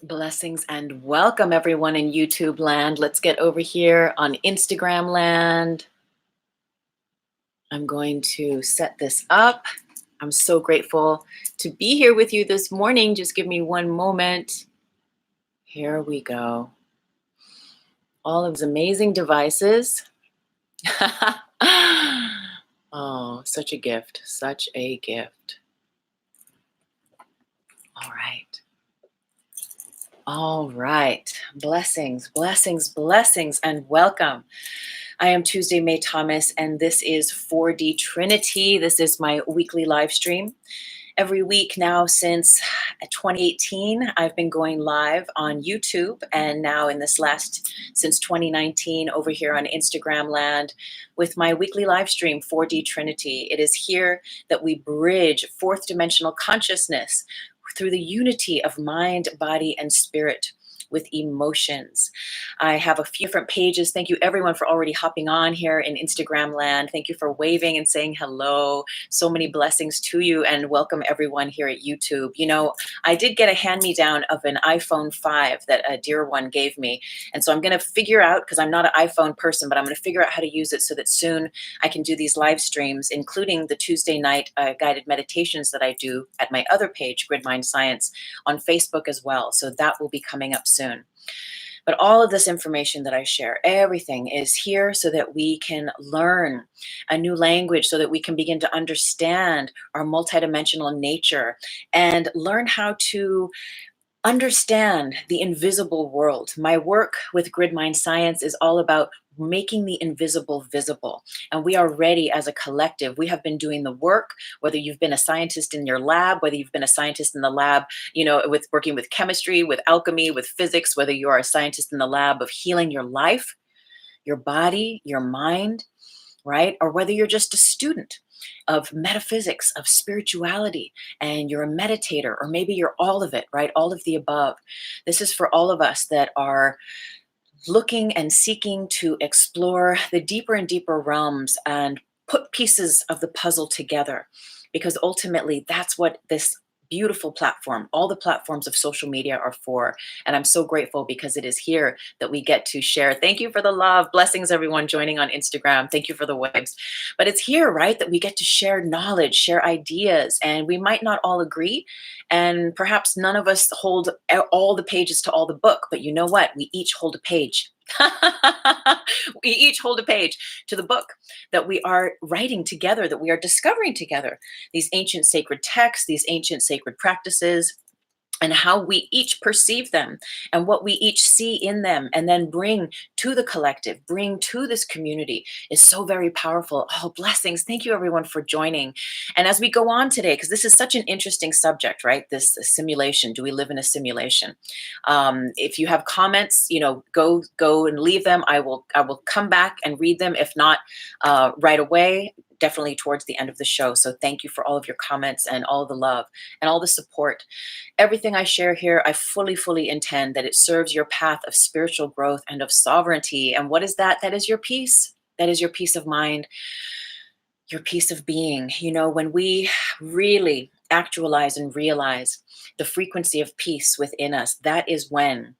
Blessings and welcome everyone in YouTube land. Let's get over here on Instagram land. I'm going to set this up. I'm so grateful to be here with you this morning. Just give me one moment. Here we go. All of these amazing devices. Oh, such a gift, such a gift. All right. All right. Blessings, blessings, blessings, and welcome. I am Tuesday May Thomas, and this is 4D Trinity. This is my weekly live stream. Every week now since 2018, I've been going live on YouTube, and now since 2019, over here on Instagram land with my weekly live stream, 4D Trinity. It is here that we bridge fourth dimensional consciousness through the unity of mind, body, and spirit with emotions. I have a few different pages. Thank you everyone for already hopping on here in Instagram land. Thank you for waving and saying hello. So many blessings to you, and welcome everyone here at YouTube. You know, I did get a hand-me-down of an iPhone 5 that a dear one gave me. And so I'm going to figure out, because I'm not an iPhone person, but I'm going to figure out how to use it so that soon I can do these live streams, including the Tuesday night guided meditations that I do at my other page, Grid Mind Science, on Facebook as well. So that will be coming up soon. But all of this information that I share, everything is here so that we can learn a new language, so that we can begin to understand our multidimensional nature and learn how to understand the invisible world. My work with Grid Mind Science is all about making the invisible visible. And we are ready as a collective. We have been doing the work, whether you've been a scientist in your lab, whether you've been a scientist in the lab, you know, with working with chemistry, with alchemy, with physics, whether you are a scientist in the lab of healing your life, your body, your mind, right? Or whether you're just a student of metaphysics, of spirituality, and you're a meditator, or maybe you're all of it, right? All of the above. This is for all of us that are looking and seeking to explore the deeper and deeper realms and put pieces of the puzzle together, because ultimately that's what this beautiful platform, all the platforms of social media are for. And I'm so grateful because it is here that we get to share. Thank you for the love. Blessings, everyone joining on Instagram. Thank you for the waves. But it's here, right, that we get to share knowledge, share ideas, and we might not all agree. And perhaps none of us hold all the pages to all the book, but you know what? We each hold a page. We each hold a page to the book that we are writing together, that we are discovering together. These ancient sacred texts, these ancient sacred practices, and how we each perceive them and what we each see in them and then bring to the collective, bring to this community is so very powerful. Oh, blessings. Thank you everyone for joining. And as we go on today, because this is such an interesting subject, right? This simulation. Do we live in a simulation? If you have comments, you know, go and leave them. I will come back and read them. If not right away, definitely towards the end of the show. So thank you for all of your comments and all the love and all the support. Everything I share here, I fully intend that it serves your path of spiritual growth and of sovereignty. And what is that? That is your peace. That is your peace of mind, your peace of being. You know, when we really actualize and realize the frequency of peace within us, that is when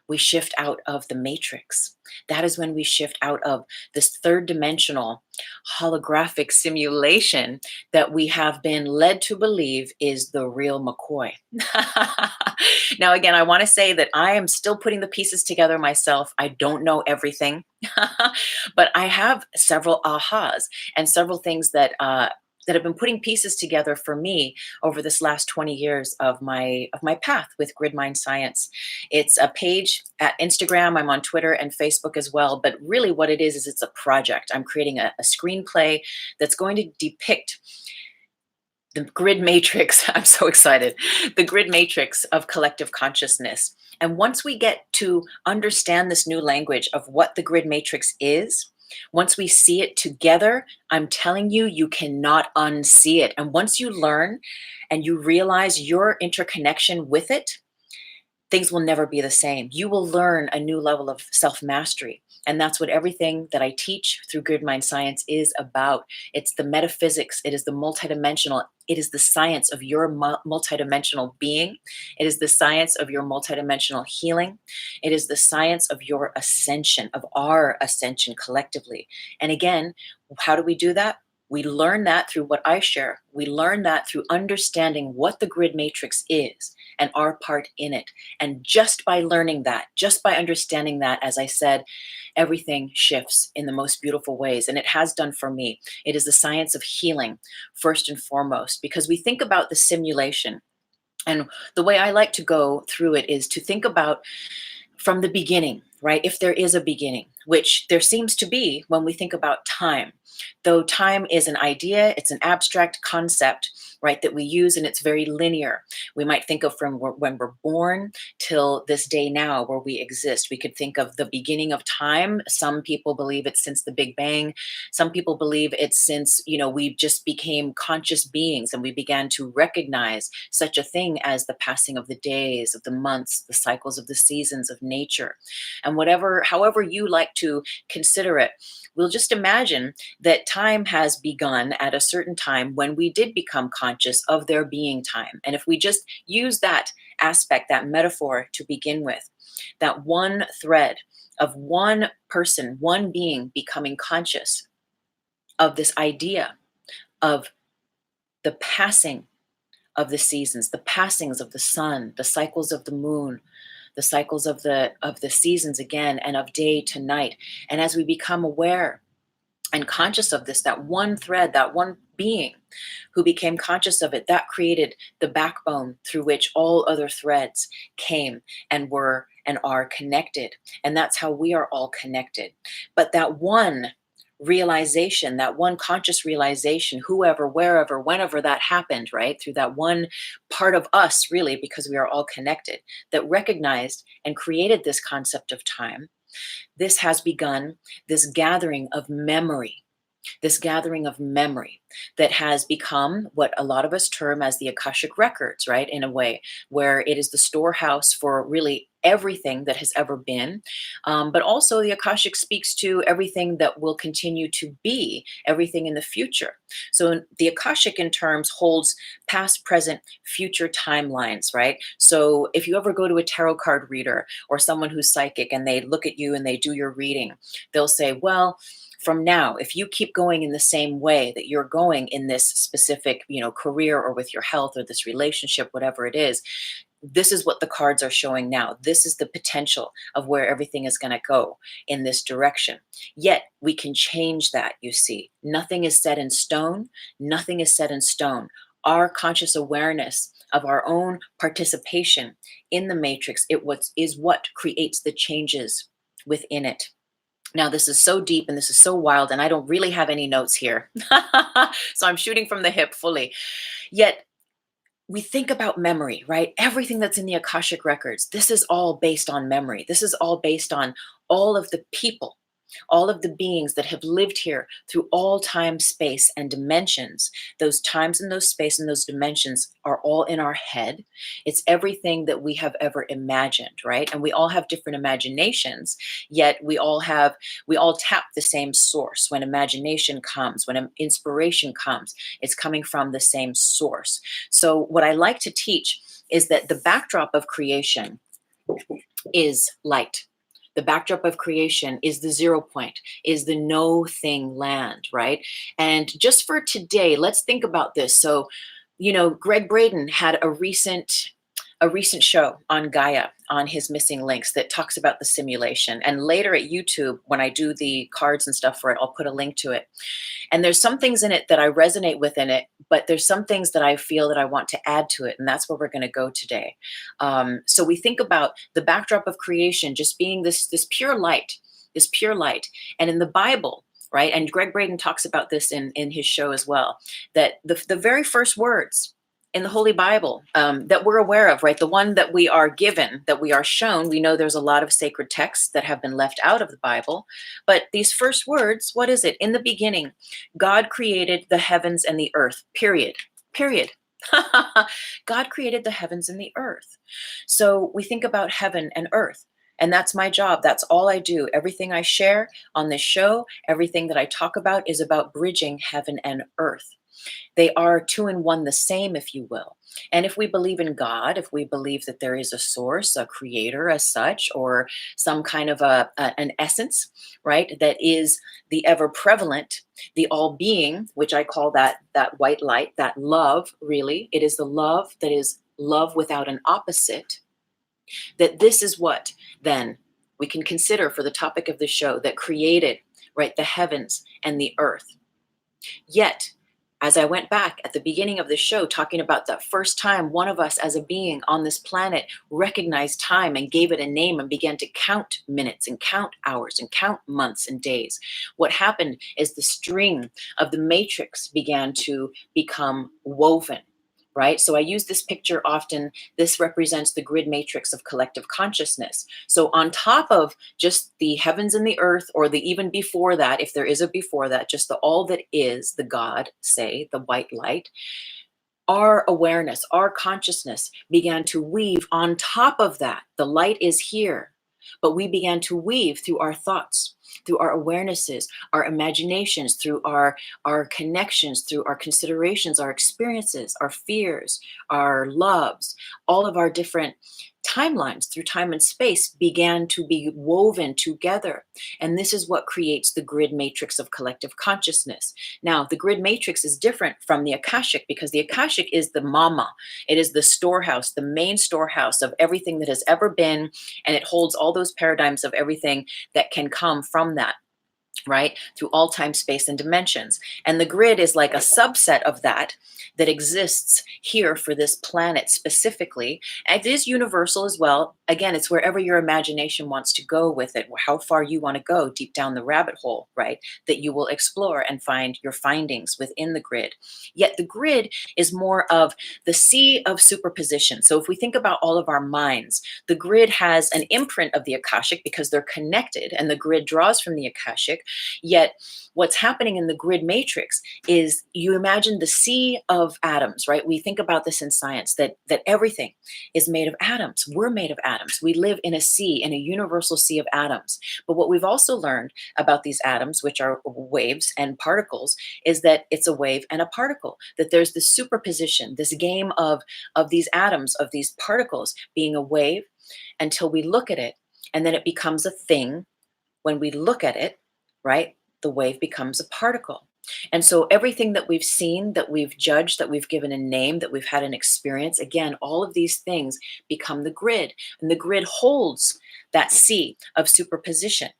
we shift out of the matrix. That is when we shift out of this third dimensional holographic simulation that we have been led to believe is the real McCoy. Now, again, I want to say that I am still putting the pieces together myself. I don't know everything, but I have several ahas and several things that have been putting pieces together for me over this last 20 years of my path with Grid Mind Science. It's a page at Instagram. I'm on Twitter and Facebook as well. But really what it is it's a project. I'm creating a screenplay that's going to depict the grid matrix. I'm so excited. The grid matrix of collective consciousness. And once we get to understand this new language of what the grid matrix is, once we see it together, I'm telling you, you cannot unsee it. And once you learn and you realize your interconnection with it, things will never be the same. You will learn a new level of self-mastery. And that's what everything that I teach through Grid Mind Science is about. It's the metaphysics. It is the multidimensional. It is the science of your multidimensional being. It is the science of your multidimensional healing. It is the science of your ascension, of our ascension collectively. And again, how do we do that? We learn that through what I share. We learn that through understanding what the grid matrix is and our part in it. And just by learning that, just by understanding that, as I said, everything shifts in the most beautiful ways. And it has done for me. It is the science of healing, first and foremost, because we think about the simulation. And the way I like to go through it is to think about from the beginning, right? If there is a beginning, which there seems to be when we think about time. Though time is an idea, it's an abstract concept, right, that we use, and it's very linear. We might think of from when we're born till this day now where we exist. We could think of the beginning of time. Some people believe it's since the Big Bang. Some people believe it's since, we just became conscious beings and we began to recognize such a thing as the passing of the days, of the months, the cycles of the seasons of nature. And however you like to consider it, we'll just imagine that time has begun at a certain time when we did become conscious of there being time. And if we just use that aspect, that metaphor to begin with, that one thread of one person, one being becoming conscious of this idea of the passing of the seasons, the passings of the sun, the cycles of the moon, the cycles of the seasons again, and of day to night. And as we become aware and conscious of this, that one thread, that one being who became conscious of it, that created the backbone through which all other threads came and were and are connected. And that's how we are all connected. But that one realization, that one conscious realization, whoever, wherever, whenever that happened, right, through that one part of us, really, because we are all connected, that recognized and created this concept of time, this has begun this gathering of memory, that has become what a lot of us term as the Akashic records, right? In a way, where it is the storehouse for really everything that has ever been. But also the Akashic speaks to everything that will continue to be, everything in the future. So the Akashic in terms holds past, present, future timelines, right? So if you ever go to a tarot card reader or someone who's psychic and they look at you and they do your reading, they'll say, well, from now, if you keep going in the same way that you're going in this specific, career or with your health or this relationship, whatever it is, this is what the cards are showing now. This is the potential of where everything is going to go in this direction. Yet we can change that, you see. Nothing is set in stone. Nothing is set in stone. Our conscious awareness of our own participation in the matrix, is what creates the changes within it. Now, this is so deep and this is so wild, and I don't really have any notes here. So I'm shooting from the hip fully. Yet we think about memory, right? Everything that's in the Akashic records, this is all based on memory. This is all based on all of the people, all of the beings that have lived here through all time, space, and dimensions. Those times and those space and those dimensions are all in our head. It's everything that we have ever imagined, right? And we all have different imaginations, yet we all tap the same source. When imagination comes, when inspiration comes, it's coming from the same source. So what I like to teach is that the backdrop of creation is light. The backdrop of creation is the 0 point, is the no thing land, right? And just for today, let's think about this. So, Gregg Braden had a recent show on Gaia, on his Missing Links, that talks about the simulation. And later at YouTube, when I do the cards and stuff for it, I'll put a link to it. And there's some things in it that I resonate with in it, but there's some things that I feel that I want to add to it. And that's where we're going to go today. So we think about the backdrop of creation just being this pure light, And in the Bible, right? And Gregg Braden talks about this in his show as well, that the very first words in the Holy Bible that we're aware of, right? The one that we are given, that we are shown. We know there's a lot of sacred texts that have been left out of the Bible, but these first words, what is it? In the beginning, God created the heavens and the earth, period. God created the heavens and the earth. So we think about heaven and earth. And that's my job. That's all I do. Everything I share on this show, everything that I talk about is about bridging heaven and earth. They are two in one, the same, if you will. And if we believe in God, if we believe that there is a source, a creator as such, or some kind of an essence, right, that is the ever prevalent, the all being, which I call that white light, that love, really, it is the love that is love without an opposite, that this is what then we can consider for the topic of the show that created, right, the heavens and the earth. Yet, as I went back at the beginning of the show, talking about that first time one of us as a being on this planet recognized time and gave it a name and began to count minutes and count hours and count months and days, what happened is the string of the matrix began to become woven. Right? So I use this picture often. This represents the grid matrix of collective consciousness. So on top of just the heavens and the earth, or the even before that, if there is a before that, just the all that is, the God, say, the white light, our awareness, our consciousness began to weave on top of that. The light is here, but we began to weave through our thoughts, through our awarenesses, our imaginations, through our connections, through our considerations, our experiences, our fears, our loves, all of our different timelines through time and space began to be woven together. And this is what creates the grid matrix of collective consciousness. Now, the grid matrix is different from the Akashic because the Akashic is the mama. It is the storehouse, the main storehouse of everything that has ever been, and it holds all those paradigms of everything that can come from that, right? Through all time, space, and dimensions. And the grid is like a subset of that that exists here for this planet specifically. And it is universal as well. Again, it's wherever your imagination wants to go with it, how far you want to go deep down the rabbit hole, right? That you will explore and find your findings within the grid. Yet the grid is more of the sea of superposition. So if we think about all of our minds, the grid has an imprint of the Akashic because they're connected, and the grid draws from the Akashic. Yet what's happening in the grid matrix is, you imagine the sea of atoms, right? We think about this in science, that everything is made of atoms. We're made of atoms. We live in a sea, in a universal sea of atoms. But what we've also learned about these atoms, which are waves and particles, is that it's a wave and a particle, that there's this superposition, this game of these atoms, of these particles being a wave until we look at it, and then it becomes a thing. When we look at it, right, the wave becomes a particle. And so everything that we've seen, that we've judged, that we've given a name, that we've had an experience, again, all of these things become the grid. And the grid holds that sea of superposition.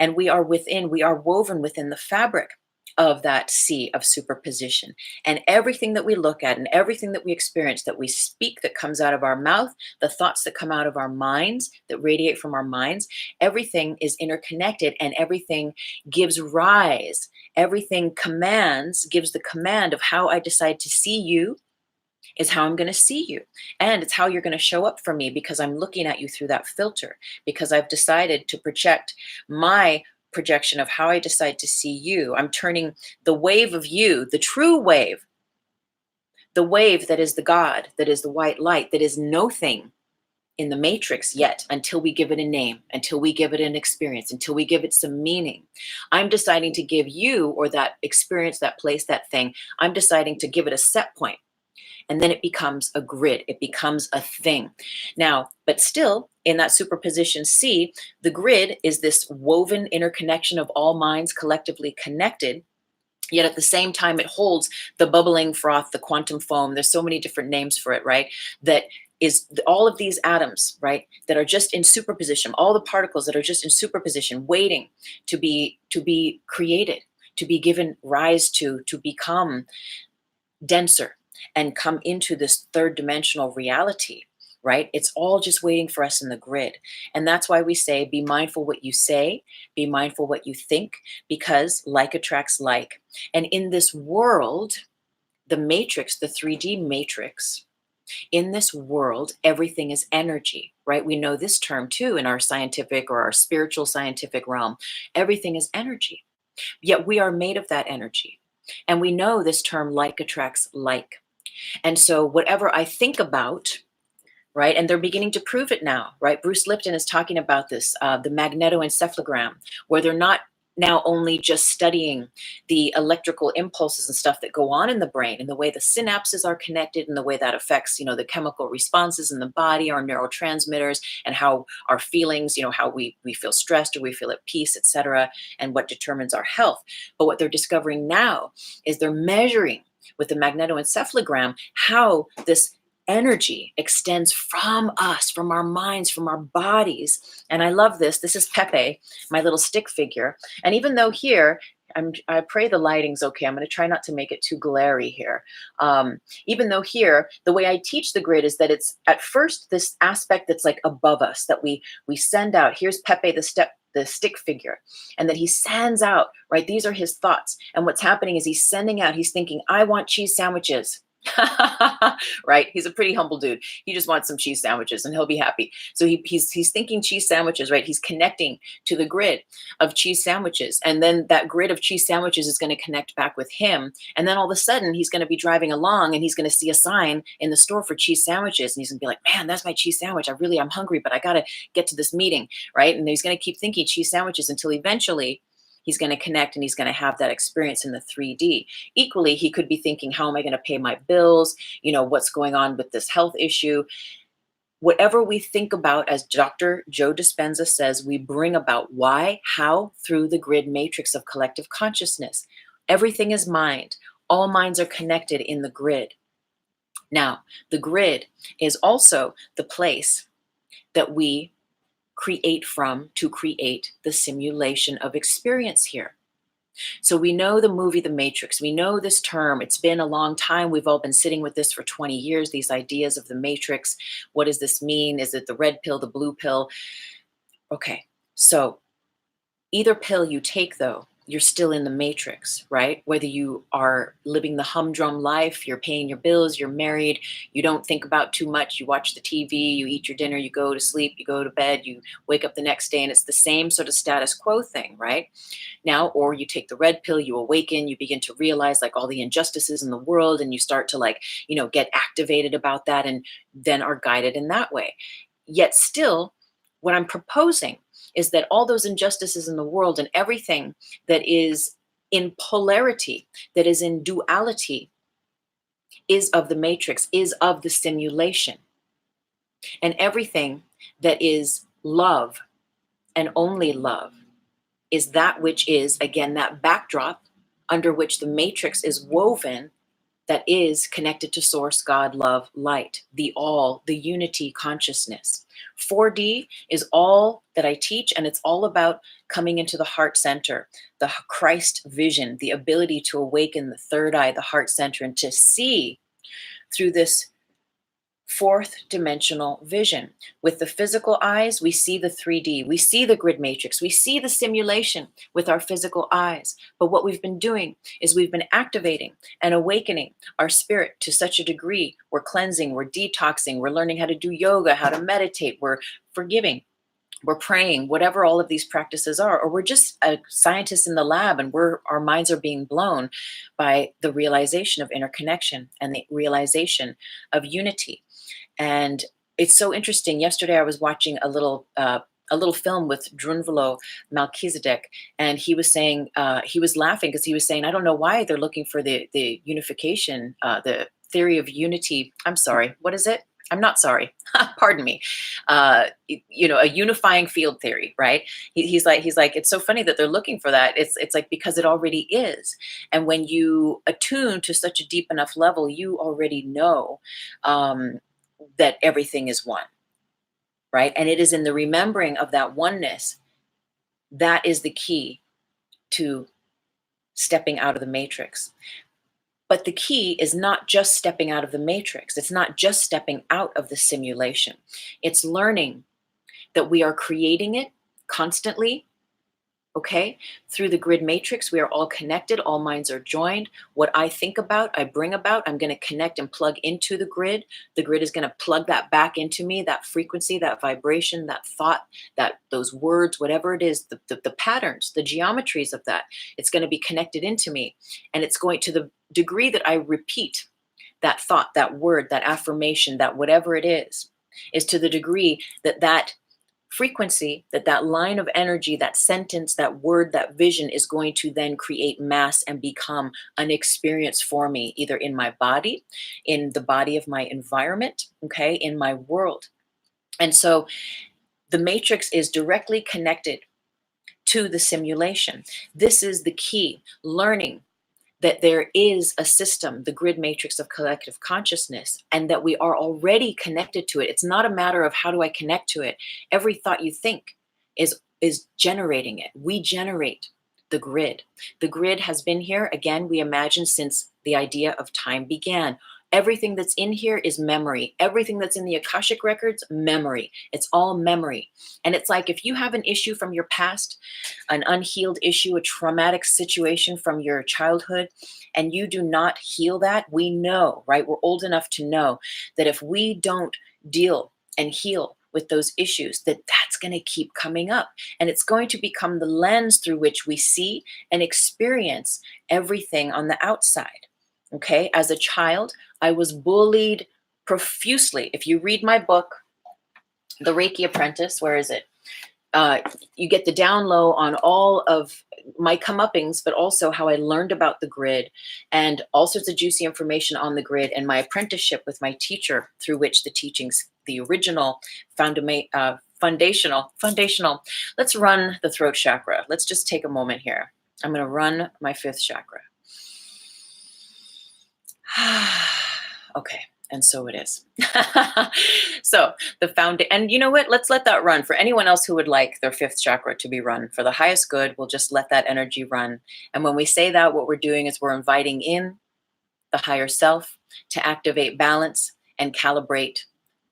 And we are woven within the fabric of that sea of superposition. And everything that we look at and everything that we experience, that we speak, that comes out of our mouth, the thoughts that come out of our minds, that radiate from our minds, everything is interconnected, and everything gives rise, everything gives the command of how I decide to see you is how I'm going to see you. And it's how you're going to show up for me, because I'm looking at you through that filter, because I've decided to project my projection of how I decide to see you. I'm turning the wave of you, the true wave, the wave that is the God, that is the white light, that is no thing in the matrix yet, until we give it a name, until we give it an experience, until we give it some meaning. I'm deciding to give you, or that experience, that place, that thing, I'm deciding to give it a set point. And then it becomes a grid. It becomes a thing. Now, but still, in that superposition C, the grid is this woven interconnection of all minds collectively connected. Yet at the same time, it holds the bubbling froth, the quantum foam. There's so many different names for it, right? That is all of these atoms, right, that are just in superposition, all the particles that are just in superposition, waiting to be created, to be given rise to become denser and come into this third dimensional reality, right? It's all just waiting for us in the grid. And that's why we say, be mindful what you say, be mindful what you think, because like attracts like. And in this world, the matrix, the 3D matrix, in this world, everything is energy, right? We know this term too in our scientific or our spiritual scientific realm. Everything is energy. Yet we are made of that energy. And we know this term like attracts like. And so whatever I think about, right, and they're beginning to prove it now, right? Bruce Lipton is talking about this, the magnetoencephalogram, where they're not now only just studying the electrical impulses and stuff that go on in the brain and the way the synapses are connected and the way that affects, the chemical responses in the body, our neurotransmitters, and how our feelings, how we feel stressed or we feel at peace, etc., and what determines our health. But what they're discovering now is they're measuring with the magnetoencephalogram how this energy extends from us, from our minds, from our bodies. And I love this. This is Pepe, my little stick figure. And even though here, I pray the lighting's okay. I'm going to try not to make it too glary here. Even though here, the way I teach the grid is that it's at first this aspect that's like above us, that we send out. Here's Pepe, the stick figure, and that he sends out, right? These are his thoughts. And what's happening is he's sending out, he's thinking, I want cheese sandwiches. Right? He's a pretty humble dude. He just wants some cheese sandwiches and he'll be happy. So he's thinking cheese sandwiches, right? He's connecting to the grid of cheese sandwiches. And then that grid of cheese sandwiches is going to connect back with him. And then all of a sudden he's going to be driving along and he's going to see a sign in the store for cheese sandwiches. And he's going to be like, man, that's my cheese sandwich. I'm hungry, but I got to get to this meeting, right? And he's going to keep thinking cheese sandwiches until eventually he's going to connect and he's going to have that experience in the 3D. Equally, he could be thinking, how am I going to pay my bills? What's going on with this health issue? Whatever we think about, as Dr. Joe Dispenza says, we bring about. Why? How? Through the grid matrix of collective consciousness. Everything is mind. All minds are connected in the grid. Now, the grid is also the place that we create from to create the simulation of experience here. So we know the movie The Matrix. We know this term. It's been a long time. We've all been sitting with this for 20 years, these ideas of the Matrix. What does this mean? Is it the red pill, the blue pill? Okay, so either pill you take, though, you're still in the matrix, right? Whether you are living the humdrum life, you're paying your bills, you're married, you don't think about too much, you watch the TV, you eat your dinner, you go to sleep, you go to bed, you wake up the next day, and it's the same sort of status quo thing, right? Now, or you take the red pill, you awaken, you begin to realize like all the injustices in the world, and you start to get activated about that, and then are guided in that way. Yet still, what I'm proposing is that all those injustices in the world and everything that is in polarity, that is in duality, is of the matrix, is of the simulation. And everything that is love and only love is that which is, again, that backdrop under which the matrix is woven, that is connected to source, God, love, light, the all, the unity consciousness. 4D is all that I teach, and it's all about coming into the heart center, the Christ vision, the ability to awaken the third eye, the heart center, and to see through this fourth dimensional vision. With the physical eyes, we see the 3D, we see the grid matrix, we see the simulation with our physical eyes. But what we've been doing is we've been activating and awakening our spirit to such a degree. We're cleansing, we're detoxing, we're learning how to do yoga, how to meditate, we're forgiving, we're praying, whatever all of these practices are, or we're just a scientist in the lab and our minds are being blown by the realization of interconnection and the realization of unity. And it's so interesting. Yesterday, I was watching a little film with Drunvalo Melchizedek, and he was saying, he was laughing because he was saying, I don't know why they're looking for the unification, the theory of unity. I'm sorry, what is it? I'm not sorry. Pardon me. A unifying field theory, right? He's like, it's so funny that they're looking for that. It's like, because it already is. And when you attune to such a deep enough level, you already know that everything is one, right? And it is in the remembering of that oneness that is the key to stepping out of the matrix. But the key is not just stepping out of the matrix. It's not just stepping out of the simulation. It's learning that we are creating it constantly, okay? Through the grid matrix, we are all connected. All minds are joined. What I think about, I bring about. I'm going to connect and plug into the grid. The grid is going to plug that back into me, that frequency, that vibration, that thought, those words, whatever it is, the patterns, the geometries of that. It's going to be connected into me. And it's going to the degree that I repeat that thought, that word, that affirmation, that whatever it is to the degree that that frequency, that line of energy, that sentence, that word, that vision is going to then create mass and become an experience for me, either in my body, in the body of my environment, okay, in my world. And so the matrix is directly connected to the simulation. This is the key, learning that there is a system, the grid matrix of collective consciousness, and that we are already connected to it. It's not a matter of how do I connect to it. Every thought you think is generating it. We generate the grid. The grid has been here, again, we imagine since the idea of time began. Everything that's in here is memory. Everything that's in the Akashic records, memory. It's all memory. And it's like if you have an issue from your past, an unhealed issue, a traumatic situation from your childhood, and you do not heal that, we know, right? We're old enough to know that if we don't deal and heal with those issues, that's going to keep coming up. And it's going to become the lens through which we see and experience everything on the outside. Okay, as a child, I was bullied profusely. If you read my book, The REIKI Apprentice, where is it? You get the down low on all of my comeuppings, but also how I learned about the grid and all sorts of juicy information on the grid and my apprenticeship with my teacher through which the teachings, the original foundational. Let's run the throat chakra. Let's just take a moment here. I'm going to run my fifth chakra. Okay. And so it is. So the and you know what? Let's let that run. For anyone else who would like their fifth chakra to be run for the highest good, we'll just let that energy run. And when we say that, what we're doing is we're inviting in the higher self to activate balance and calibrate,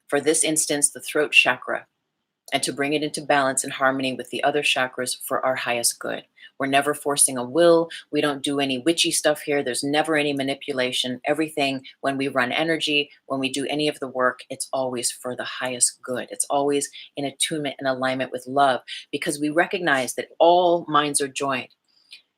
for this instance, the throat chakra, and to bring it into balance and harmony with the other chakras for our highest good. We're never forcing a will. We don't do any witchy stuff here. There's never any manipulation. Everything, when we run energy, when we do any of the work, it's always for the highest good. It's always in attunement and alignment with love, because we recognize that all minds are joined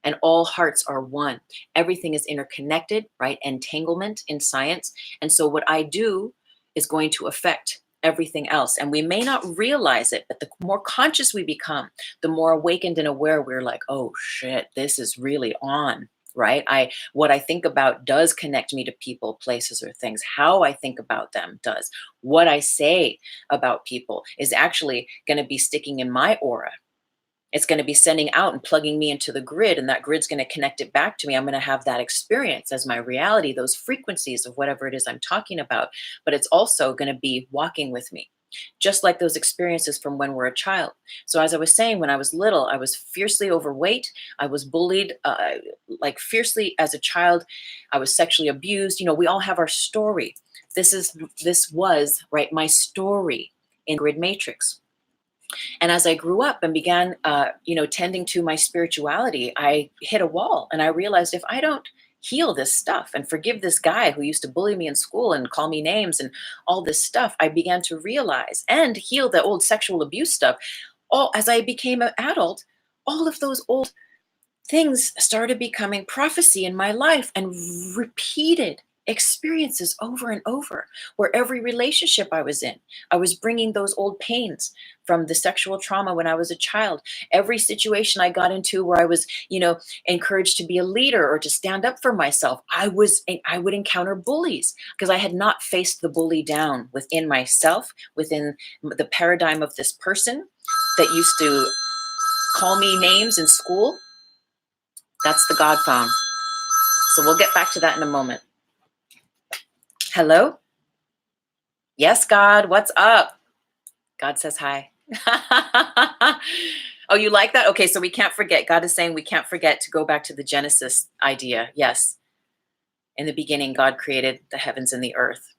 and all hearts are one. Everything is interconnected, right? Entanglement in science. And so what I do is going to affect everything else. And we may not realize it, but the more conscious we become, the more awakened and aware we're like, oh shit, this is really on, right? What I think about does connect me to people, places, or things. How I think about them does. What I say about people is actually going to be sticking in my aura. It's going to be sending out and plugging me into the grid, and that grid's going to connect it back to me. I'm going to have that experience as my reality, those frequencies of whatever it is I'm talking about. But it's also going to be walking with me, just like those experiences from when we're a child. So as I was saying, when I was little, I was fiercely overweight. I was bullied like fiercely as a child. I was sexually abused. You know, we all have our story. This was, right, my story in Grid Matrix. And as I grew up and began, tending to my spirituality, I hit a wall, and I realized if I don't heal this stuff and forgive this guy who used to bully me in school and call me names and all this stuff, I began to realize and heal the old sexual abuse stuff. As I became an adult, all of those old things started becoming prophecy in my life and repeated experiences over and over, where every relationship I was in, I was bringing those old pains from the sexual trauma when I was a child. Every situation I got into where I was, encouraged to be a leader or to stand up for myself, I would encounter bullies because I had not faced the bully down within myself, within the paradigm of this person that used to call me names in school. That's the God phone. So we'll get back to that in a moment. Hello? Yes, God, what's up? God says hi. Oh, you like that? Okay, so we can't forget. God is saying we can't forget to go back to the Genesis idea. Yes. In the beginning, God created the heavens and the earth.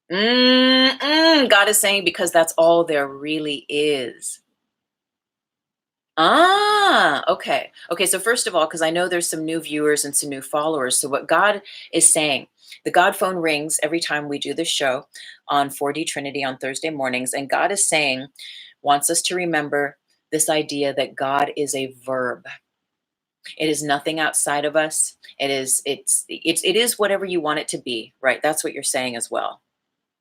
God is saying because that's all there really is. Okay. Okay, so first of all, because I know there's some new viewers and some new followers. So what God is saying, the God phone rings every time we do this show on 4D Trinity on Thursday mornings. And God is saying, wants us to remember this idea that God is a verb. It is nothing outside of us. It is whatever you want it to be, right? That's what you're saying as well.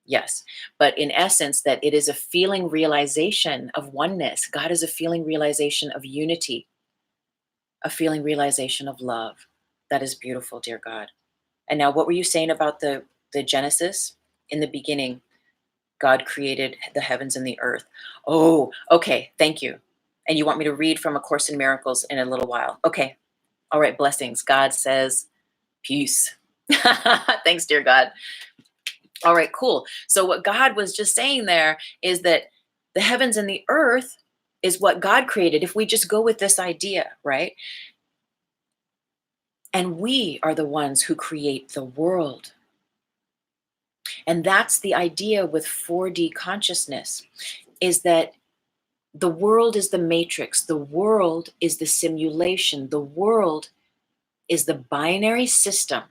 Yes. But in essence, that it is a feeling realization of oneness. God is a feeling realization of unity, a feeling realization of love. That is beautiful, dear God. And now what were you saying about the Genesis? In the beginning, God created the heavens and the earth. Oh, okay. Thank you. And you want me to read from A Course in Miracles in a little while. Okay. All right. Blessings. God says, peace. Thanks, dear God. All right, cool. So what God was just saying there is that the heavens and the earth is what God created. If we just go with this idea, right? And we are the ones who create the world. And that's the idea with 4D consciousness, is that the world is the matrix. The world is the simulation. The world is the binary system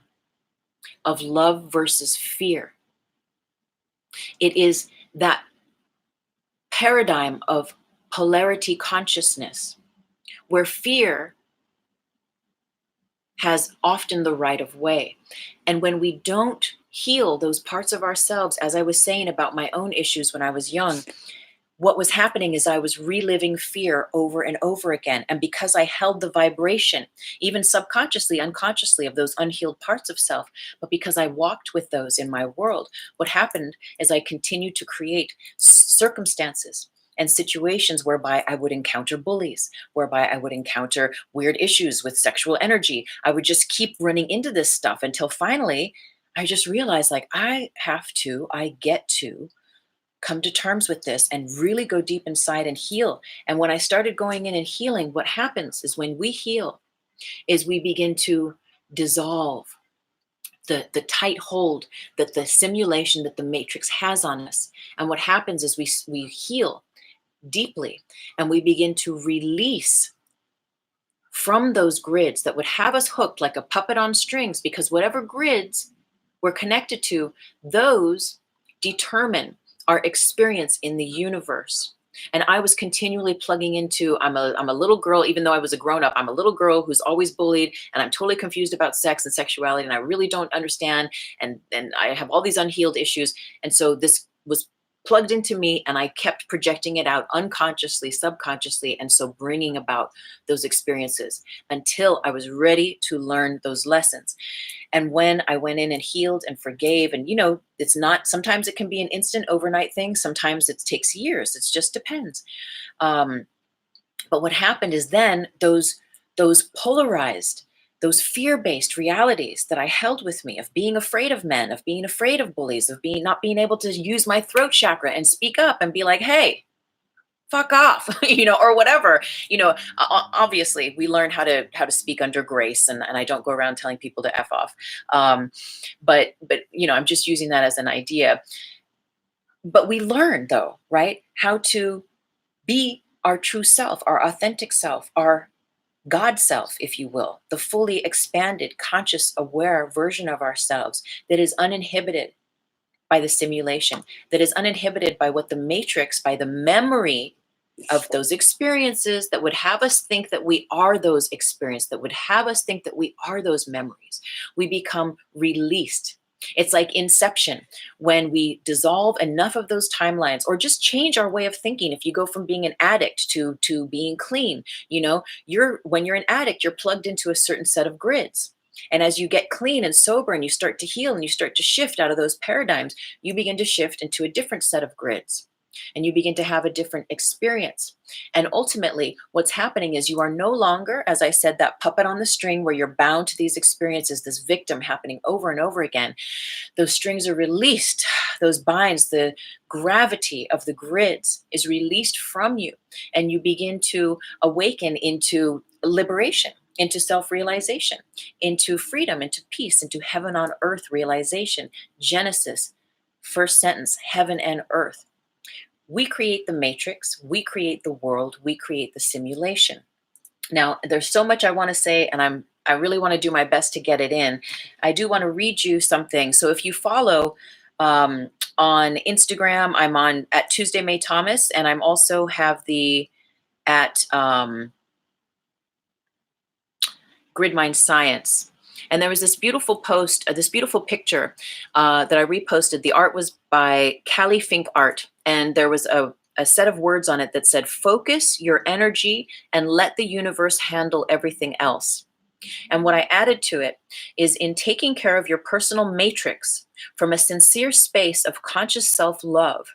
of love versus fear. It is that paradigm of polarity consciousness where fear has often the right of way. And when we don't heal those parts of ourselves, as I was saying about my own issues when I was young, what was happening is I was reliving fear over and over again. And because I held the vibration, even subconsciously, unconsciously, of those unhealed parts of self, but because I walked with those in my world, what happened is I continued to create circumstances and situations whereby I would encounter bullies, whereby I would encounter weird issues with sexual energy. I would just keep running into this stuff until finally I just realized, like, I get to come to terms with this and really go deep inside and heal. And when I started going in and healing, what happens is when we heal is we begin to dissolve the tight hold that the simulation that the matrix has on us. And what happens is we heal deeply and we begin to release from those grids that would have us hooked like a puppet on strings, because whatever grids we're connected to, those determine our experience in the universe. And I was continually plugging into, I'm a little girl, even though I was a grown up, I'm a little girl who's always bullied, and I'm totally confused about sex and sexuality, and I really don't understand, and I have all these unhealed issues. And so this was plugged into me, and I kept projecting it out unconsciously, subconsciously, and so bringing about those experiences until I was ready to learn those lessons. And when I went in and healed and forgave, and it's not, sometimes it can be an instant overnight thing, sometimes it takes years, it just depends. But what happened is then those polarized, those fear-based realities that I held with me, of being afraid of men, of being afraid of bullies, of not being able to use my throat chakra and speak up and be like, hey, fuck off, or whatever. Obviously we learn how to speak under grace, and I don't go around telling people to F off. But I'm just using that as an idea. But we learn, though, right, how to be our true self, our authentic self, our God self, if you will, the fully expanded, conscious, aware version of ourselves that is uninhibited by the simulation, that is uninhibited by what the matrix, by the memory of those experiences that would have us think that we are those experiences, that would have us think that we are those memories. We become released. It's like Inception, when we dissolve enough of those timelines, or just change our way of thinking. If you go from being an addict to being clean, when you're an addict, you're plugged into a certain set of grids. And as you get clean and sober and you start to heal and you start to shift out of those paradigms, you begin to shift into a different set of grids. And you begin to have a different experience. And ultimately, what's happening is you are no longer, as I said, that puppet on the string where you're bound to these experiences, this victim happening over and over again. Those strings are released, those binds, the gravity of the grids is released from you. And you begin to awaken into liberation, into self-realization, into freedom, into peace, into heaven on earth realization. Genesis, first sentence, heaven and earth. We create the matrix, we create the world, we create the simulation. Now, there's so much I want to say, and I really want to do my best to get it in. I do want to read you something. So if you follow on Instagram, I'm on at Tuesday May Thomas, and I'm also have the at Grid Mind Science. And there was this beautiful post, this beautiful picture that I reposted. The art was by Callie Fink Art. And there was a set of words on it that said, focus your energy and let the universe handle everything else. And what I added to it is, in taking care of your personal matrix from a sincere space of conscious self-love,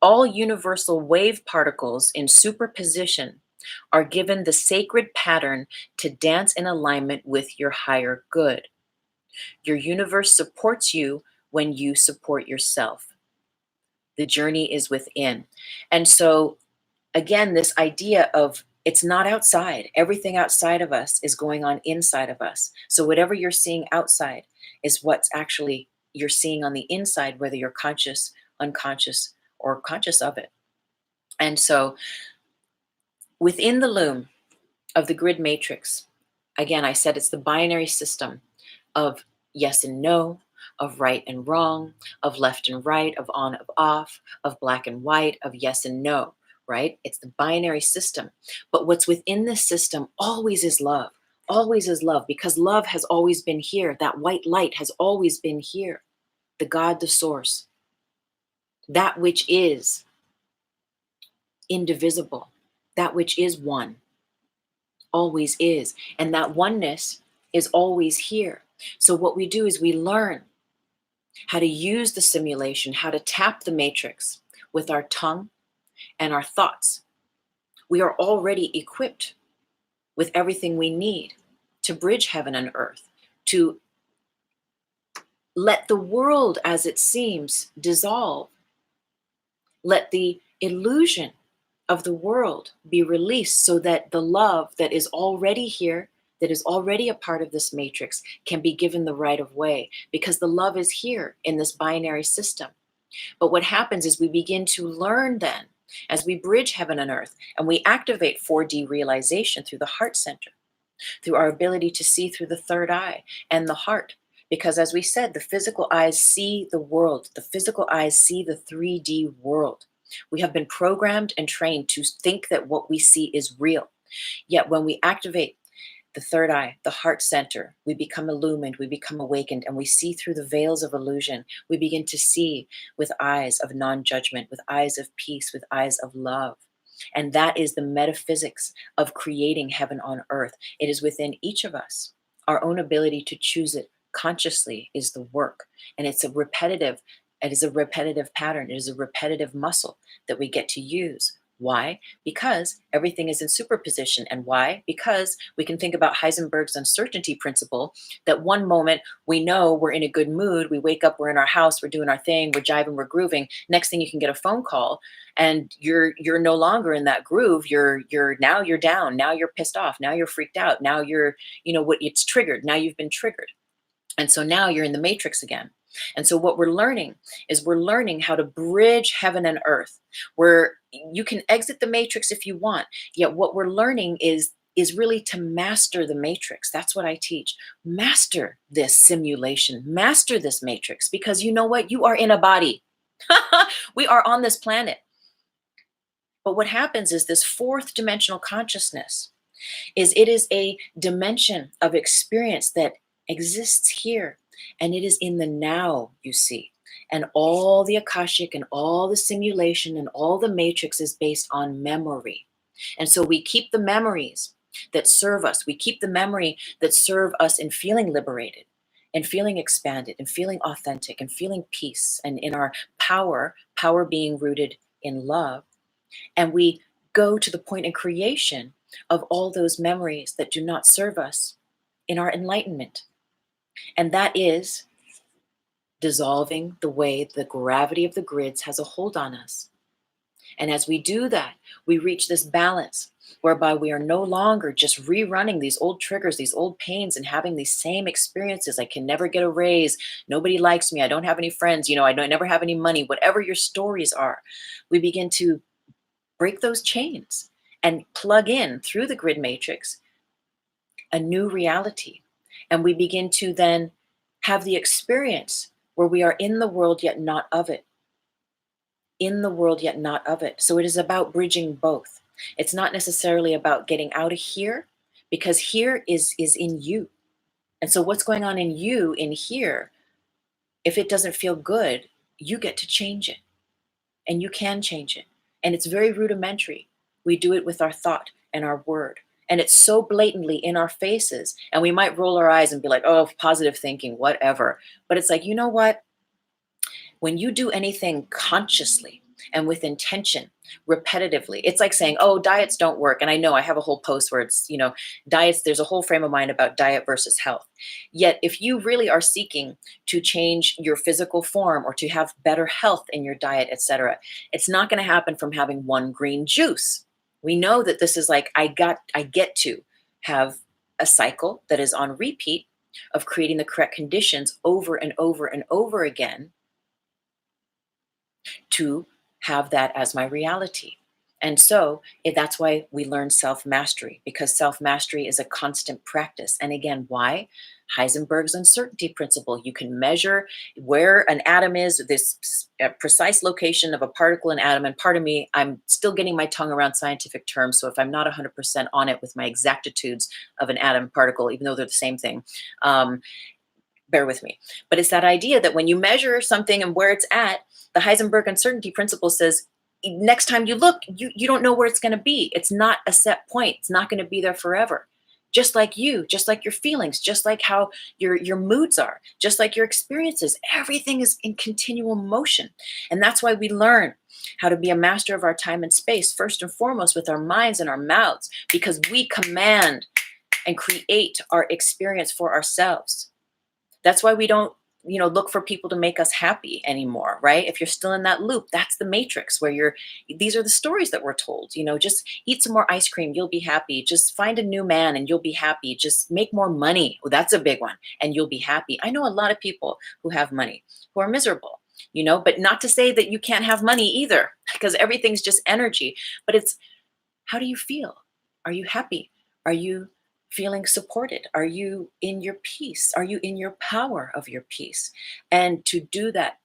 all universal wave particles in superposition are given the sacred pattern to dance in alignment with your higher good. Your universe supports you when you support yourself. The journey is within. And so, again, this idea of it's not outside. Everything outside of us is going on inside of us. So whatever you're seeing outside is what's actually you're seeing on the inside, whether you're conscious, unconscious, or conscious of it. And so within the loom of the grid matrix, again, I said it's the binary system of yes and no, of right and wrong, of left and right, of on, of off, of black and white, of yes and no, right? It's the binary system. But what's within this system always is love, because love has always been here. That white light has always been here. The God, the source, that which is indivisible, that which is one, always is. And that oneness is always here. So what we do is we learn how to use the simulation, how to tap the matrix with our tongue and our thoughts. We are already equipped with everything we need to bridge heaven and earth, to let the world as it seems dissolve. Let the illusion of the world be released so that the love that is already here, that is already a part of this matrix, can be given the right of way, because the love is here in this binary system. But what happens is we begin to learn then, as we bridge heaven and earth, and we activate 4D realization through the heart center, through our ability to see through the third eye and the heart. Because as we said, the physical eyes see the world. The physical eyes see the 3D world. We have been programmed and trained to think that what we see is real. Yet when we activate the third eye, the heart center, we become illumined, we become awakened, and we see through the veils of illusion. We begin to see with eyes of non-judgment, with eyes of peace, with eyes of love. And that is the metaphysics of creating heaven on earth. It is within each of us. Our own ability to choose it consciously is the work. And it is a repetitive pattern. It is a repetitive muscle that we get to use. Why? Because everything is in superposition. And why? Because we can think about Heisenberg's uncertainty principle, that one moment we know we're in a good mood, we wake up, we're in our house, we're doing our thing, we're jiving, we're grooving. Next thing you can get a phone call and you're no longer in that groove. You're down. Now you're pissed off. Now you're freaked out. Now you're, it's triggered. Now you've been triggered. And so now you're in the matrix again. And so what we're learning is we're learning how to bridge heaven and earth, where you can exit the matrix if you want. Yet what we're learning is really to master the matrix. That's what I teach. Master this simulation, master this matrix, because you know what? You are in a body. We are on this planet. But what happens is this fourth dimensional consciousness it is a dimension of experience that exists here. And it is in the now, you see. And all the Akashic and all the simulation and all the matrix is based on memory. And so we keep the memories that serve us. We keep the memory that serve us in feeling liberated and feeling expanded and feeling authentic and feeling peace and in our power being rooted in love. And we go to the point in creation of all those memories that do not serve us in our enlightenment. And that is dissolving the way the gravity of the grids has a hold on us. And as we do that, we reach this balance whereby we are no longer just rerunning these old triggers, these old pains, and having these same experiences. I can never get a raise. Nobody likes me. I don't have any friends. I never have any money. Whatever your stories are, we begin to break those chains and plug in through the grid matrix a new reality. And we begin to then have the experience where we are in the world yet not of it. In the world yet not of it. So it is about bridging both. It's not necessarily about getting out of here, because here is in you. And so what's going on in you in here, if it doesn't feel good, you get to change it, and you can change it. And it's very rudimentary. We do it with our thought and our word. And it's so blatantly in our faces. And we might roll our eyes and be like, oh, positive thinking, whatever. But it's like, you know what? When you do anything consciously and with intention, repetitively, it's like saying, oh, diets don't work. And I know I have a whole post where it's, diets, there's a whole frame of mind about diet versus health. Yet, if you really are seeking to change your physical form or to have better health in your diet, etc., it's not going to happen from having one green juice. We know that this is like, I get to have a cycle that is on repeat of creating the correct conditions over and over and over again to have that as my reality. And so that's why we learn self-mastery, because self-mastery is a constant practice. And again, why? Heisenberg's uncertainty principle. You can measure where an atom is, this precise location of a particle and atom. And pardon me, I'm still getting my tongue around scientific terms. So if I'm not 100% on it with my exactitudes of an atom particle, even though they're the same thing, bear with me. But it's that idea that when you measure something and where it's at, the Heisenberg uncertainty principle says, next time you look, you don't know where it's going to be. It's not a set point. It's not going to be there forever. Just like you, just like your feelings, just like how your moods are, just like your experiences, everything is in continual motion. And that's why we learn how to be a master of our time and space, first and foremost with our minds and our mouths, because we command and create our experience for ourselves. That's why we don't, look for people to make us happy anymore, right? If you're still in that loop, that's the matrix where these are the stories that we're told, just eat some more ice cream, you'll be happy. Just find a new man and you'll be happy. Just make more money. Oh, that's a big one. And you'll be happy. I know a lot of people who have money who are miserable, but not to say that you can't have money either, because everything's just energy. But it's, how do you feel? Are you happy? Are you feeling supported? Are you in your peace? Are you in your power of your peace? And to do that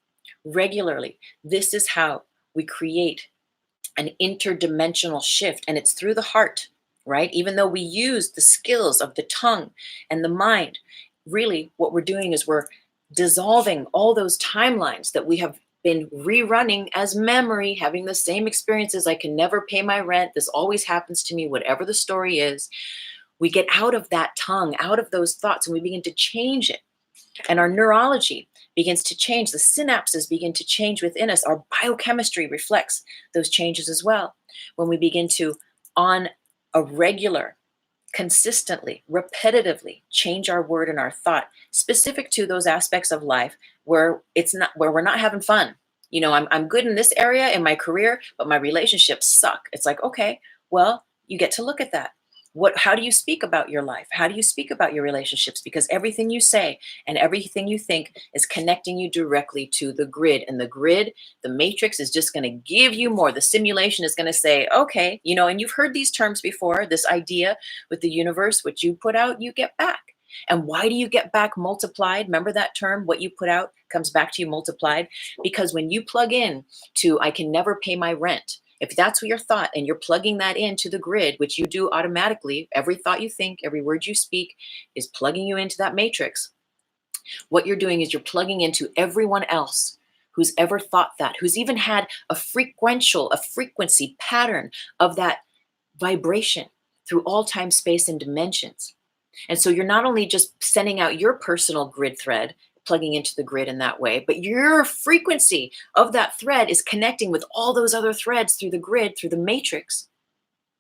regularly, this is how we create an interdimensional shift. And it's through the heart, right? Even though we use the skills of the tongue and the mind, really what we're doing is we're dissolving all those timelines that we have been rerunning as memory, having the same experiences. I can never pay my rent. This always happens to me, whatever the story is. We get out of that tongue, out of those thoughts, and we begin to change it. And our neurology begins to change. The synapses begin to change within us. Our biochemistry reflects those changes as well. When we begin to, on a regular, consistently, repetitively, change our word and our thought, specific to those aspects of life where we're not having fun. I'm good in this area in my career, but my relationships suck. It's like, okay, well, you get to look at that. How do you speak about your life? How do you speak about your relationships? Because everything you say and everything you think is connecting you directly to the grid. And the grid, the matrix, is just going to give you more. The simulation is going to say, okay, and you've heard these terms before, this idea with the universe, what you put out, you get back. And why do you get back multiplied? Remember that term, what you put out comes back to you multiplied. Because when you plug in to, I can never pay my rent, if that's what your thought and you're plugging that into the grid, which you do automatically, every thought you think, every word you speak is plugging you into that matrix. What you're doing is you're plugging into everyone else who's ever thought that, who's even had a frequency pattern of that vibration through all time, space, and dimensions. And so you're not only just sending out your personal grid thread, plugging into the grid in that way, but your frequency of that thread is connecting with all those other threads through the grid, through the matrix,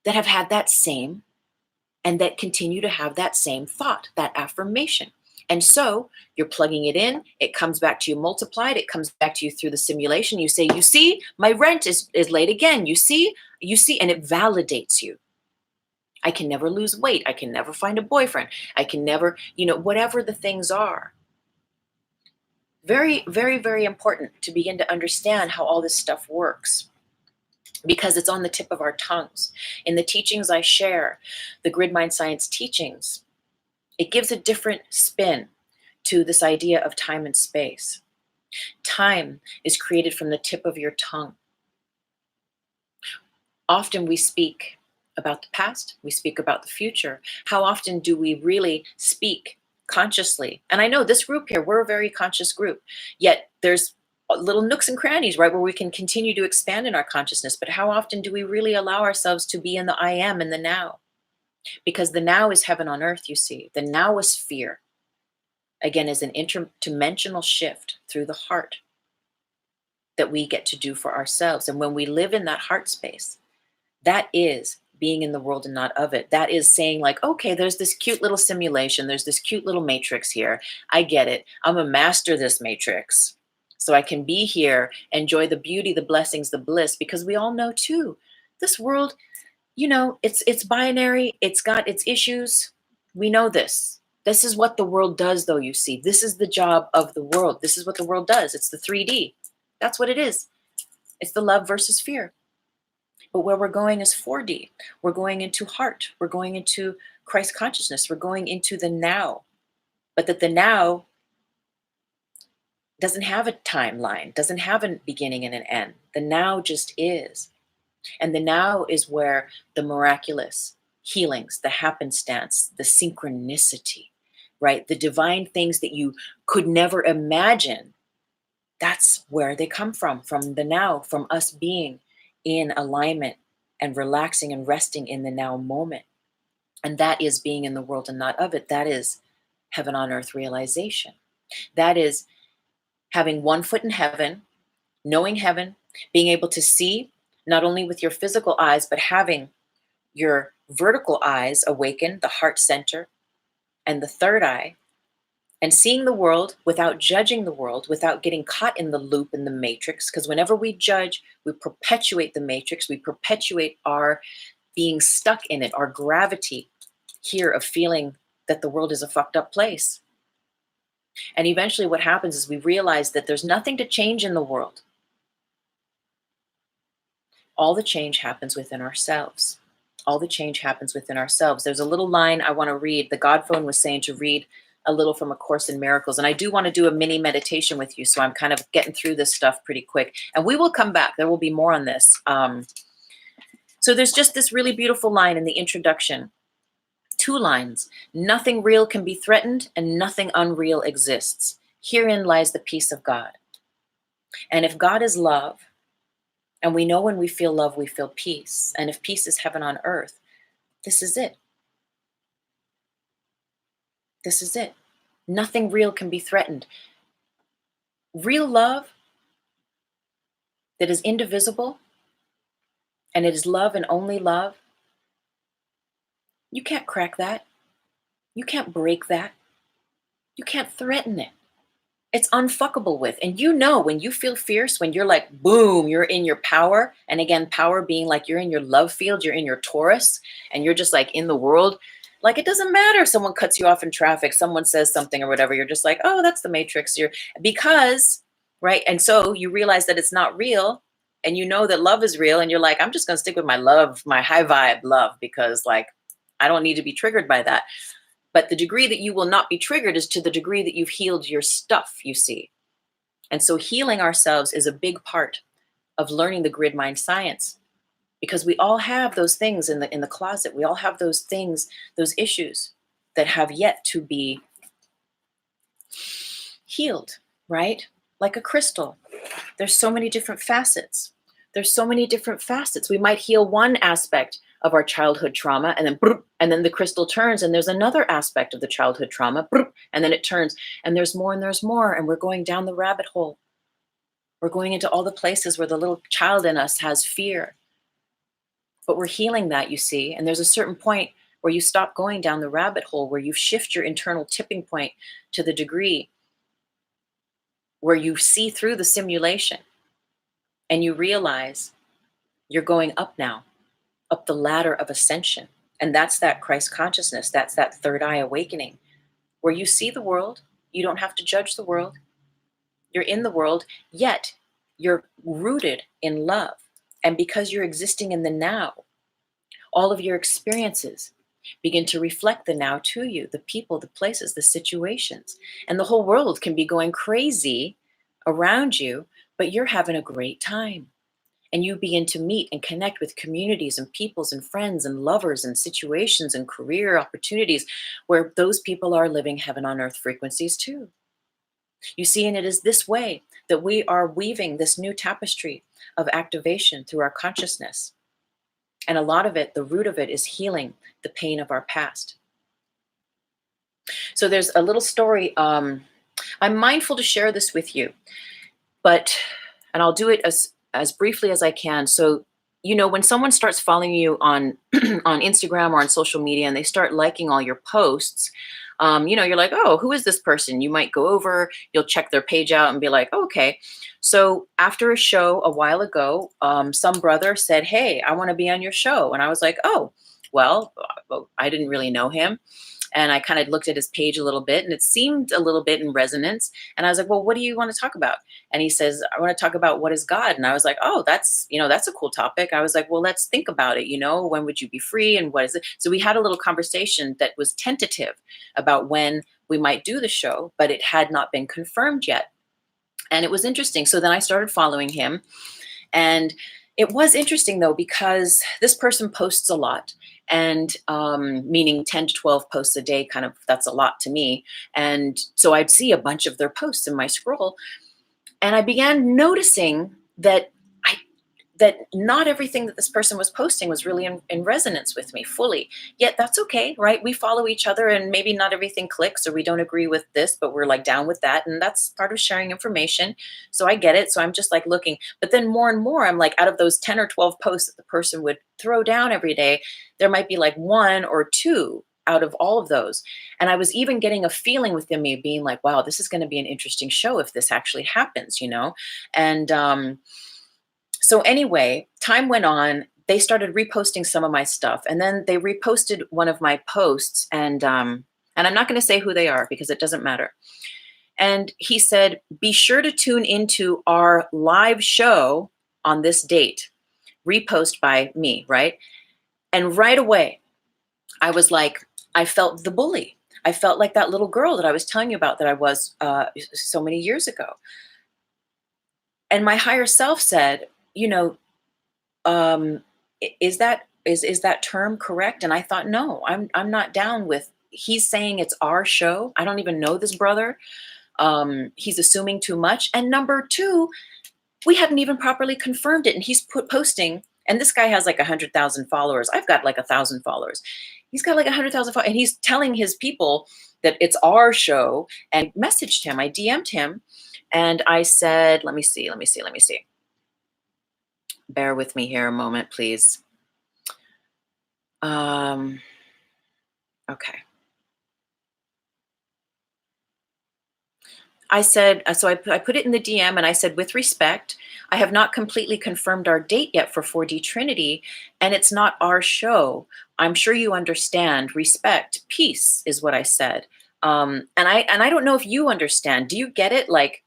that have had that same and that continue to have that same thought, that affirmation. And so you're plugging it in, it comes back to you multiplied, it comes back to you through the simulation. You say, you see, my rent is late again. You see, and it validates you. I can never lose weight. I can never find a boyfriend. I can never, whatever the things are. Very, very, very important to begin to understand how all this stuff works, because it's on the tip of our tongues. In the teachings I share, the Grid Mind Science teachings, it gives a different spin to this idea of time and space. Time is created from the tip of your tongue. Often we speak about the past, we speak about the future. How often do we really speak consciously? And I know this group here, we're a very conscious group, yet there's little nooks and crannies, right, where we can continue to expand in our consciousness. But how often do we really allow ourselves to be in the I am, in the now? Because the now is heaven on earth, you see. The Nowosphere, again, is an interdimensional shift through the heart that we get to do for ourselves. And when we live in that heart space, that is being in the world and not of it. That is saying, like, okay, there's this cute little simulation. There's this cute little matrix here. I get it. I'm a master this matrix. So I can be here, enjoy the beauty, the blessings, the bliss, because we all know too, this world, it's binary. It's got its issues. We know this. This is what the world does, though, you see. This is the job of the world. This is what the world does. It's the 3D. That's what it is. It's the love versus fear. But where we're going is 4D. We're going into heart. We're going into Christ consciousness. We're going into the now. But that the now doesn't have a timeline, doesn't have a beginning and an end. The now just is. And the now is where the miraculous healings, the happenstance, the synchronicity, right? The divine things that you could never imagine. That's where they come from the now, from us being in alignment and relaxing and resting in the now moment. And that is being in the world and not of it. That is heaven on earth realization. That is having one foot in heaven, knowing heaven, being able to see not only with your physical eyes, but having your vertical eyes awaken, the heart center and the third eye, and seeing the world without judging the world, without getting caught in the loop, in the matrix. Because whenever we judge, we perpetuate the matrix. We perpetuate our being stuck in it, our gravity here of feeling that the world is a fucked up place. And eventually what happens is we realize that there's nothing to change in the world. All the change happens within ourselves. All the change happens within ourselves. There's a little line I want to read. The God phone was saying to read a little from A Course in Miracles. And I do want to do a mini meditation with you. So I'm kind of getting through this stuff pretty quick. And we will come back. There will be more on this. So there's just this really beautiful line in the introduction. 2 lines. Nothing real can be threatened and nothing unreal exists. Herein lies the peace of God. And if God is love, and we know when we feel love, we feel peace. And if peace is heaven on earth, this is it. This is it. Nothing real can be threatened. Real love that is indivisible, and it is love and only love, you can't crack that. You can't break that. You can't threaten it. It's unfuckable with. And when you feel fierce, when you're like, boom, you're in your power. And again, power being like you're in your love field, you're in your Taurus, and you're just like in the world. Like, it doesn't matter if someone cuts you off in traffic, someone says something or whatever. You're just like, oh, that's the matrix. Right? And so you realize that it's not real, and you know that love is real. And you're like, I'm just going to stick with my love, my high vibe love, because like, I don't need to be triggered by that. But the degree that you will not be triggered is to the degree that you've healed your stuff, you see. And so healing ourselves is a big part of learning the grid mind science, because we all have those things in the closet. We all have those things, those issues that have yet to be healed, right? Like a crystal. There's so many different facets. There's so many different facets. We might heal one aspect of our childhood trauma, and then the crystal turns, and there's another aspect of the childhood trauma, and then it turns, and there's more, and we're going down the rabbit hole. We're going into all the places where the little child in us has fear. But we're healing that, you see, and there's a certain point where you stop going down the rabbit hole, where you shift your internal tipping point to the degree where you see through the simulation and you realize you're going up now, up the ladder of ascension. And that's that Christ consciousness. That's that third eye awakening, where you see the world. You don't have to judge the world. You're in the world, yet you're rooted in love. And because you're existing in the now, all of your experiences begin to reflect the now to you, the people, the places, the situations. And the whole world can be going crazy around you, but you're having a great time. and you begin to meet and connect with communities and peoples and friends and lovers and situations and career opportunities where those people are living heaven on earth frequencies too. You see, and it is this way that we are weaving this new tapestry of activation through our consciousness. And a lot of it, the root of it, is healing the pain of our past. So there's a little story. I'm mindful to share this with you, and I'll do it as briefly as I can. So, when someone starts following you on on Instagram or on social media, and they start liking all your posts, you're like, oh, who is this person? You might go over, you'll check their page out and be like, oh, okay. So after a show a while ago, some brother said, hey, I want to be on your show. And I was like, oh, well, I didn't really know him. And I kind of looked at his page a little bit, and it seemed a little bit in resonance. And I was like, well, what do you want to talk about? And he says, I want to talk about what is God. And I was like, oh, that's a cool topic. I was like, well, let's think about it. When would you be free? And what is it? So we had a little conversation that was tentative about when we might do the show, but it had not been confirmed yet. And it was interesting. So then I started following him. And it was interesting, though, because this person posts a lot, and meaning 10 to 12 posts a day, kind of, that's a lot to me. And so I'd see a bunch of their posts in my scroll, and I began noticing that not everything that this person was posting was really in resonance with me fully. Yet that's okay, right? We follow each other, and maybe not everything clicks, or we don't agree with this, but we're like down with that. And that's part of sharing information. So I get it. So I'm just like looking. But then more and more, I'm like, out of those 10 or 12 posts that the person would throw down every day, there might be like one or two out of all of those. And I was even getting a feeling within me being like, wow, this is going to be an interesting show if this actually happens, And so anyway, time went on. They started reposting some of my stuff, and then they reposted one of my posts, and I'm not going to say who they are because it doesn't matter. And he said, be sure to tune into our live show on this date, repost by me, right? And right away, I was like, I felt the bully. I felt like that little girl that I was telling you about that I was so many years ago. And my higher self said, um, is that term correct? And I thought, no, I'm not down with. He's saying it's our show. I don't even know this brother. He's assuming too much. And number two, we hadn't even properly confirmed it. And he's posting. And this guy has like 100,000 followers. I've got like 1,000 followers. He's got like 100,000 followers, and he's telling his people that it's our show. And messaged him. I DM'd him, and I said, let me see. Bear with me here a moment, please. Okay. I said, so I put it in the DM, and I said, with respect, I have not completely confirmed our date yet for 4D Trinity, and it's not our show. I'm sure you understand. Respect, peace is what I said. And I don't know if you understand. Do you get it? Like,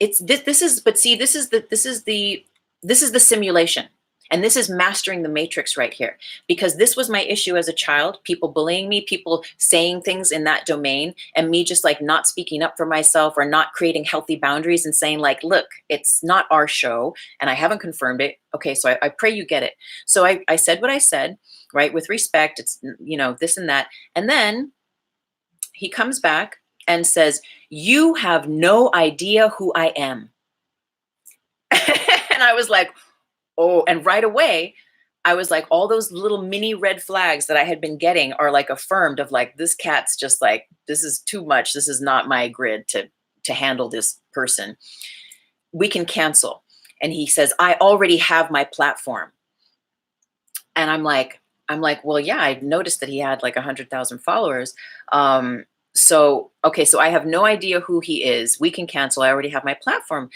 it's this is, but see, this is the simulation. And this is mastering the matrix right here, because this was my issue as a child, people bullying me, people saying things in that domain, and me just like not speaking up for myself or not creating healthy boundaries and saying like, look, it's not our show and I haven't confirmed it. Okay, so I pray you get it. So I said what I said, right? With respect, it's, this and that. And then he comes back and says, you have no idea who I am. And I was like, oh, and right away, I was like, all those little mini red flags that I had been getting are like affirmed of like, this cat's just like, this is too much. This is not my grid to handle this person. We can cancel. And he says, I already have my platform. And I'm like, well, yeah, I noticed that he had like 100,000 followers. So I have no idea who he is. We can cancel. I already have my platform.